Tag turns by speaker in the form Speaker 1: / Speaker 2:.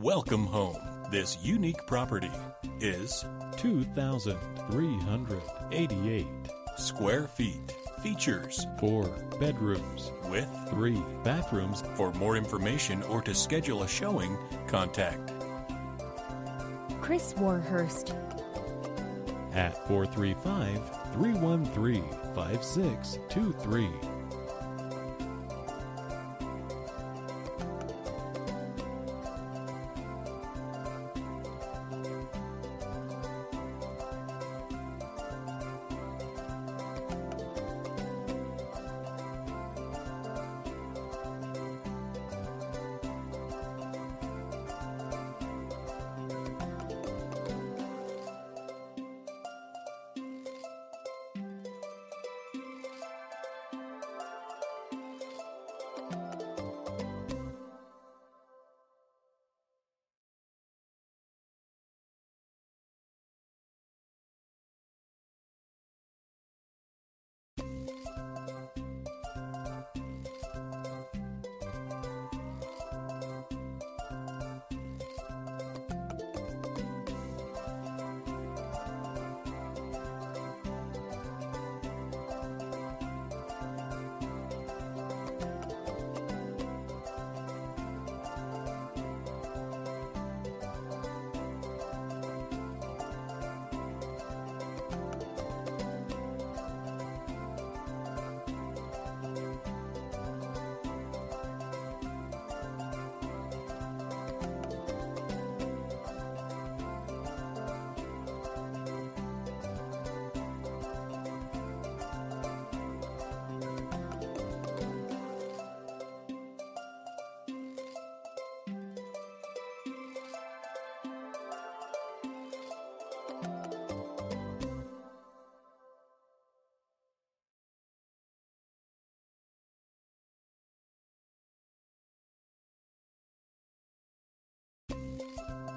Speaker 1: Welcome home. This unique property is
Speaker 2: 2,388
Speaker 1: square feet. Features
Speaker 2: 4 bedrooms
Speaker 1: with
Speaker 2: 3 bathrooms.
Speaker 1: For more information or to schedule a showing, contact
Speaker 3: Chris Warhurst
Speaker 2: at 435-313-5623.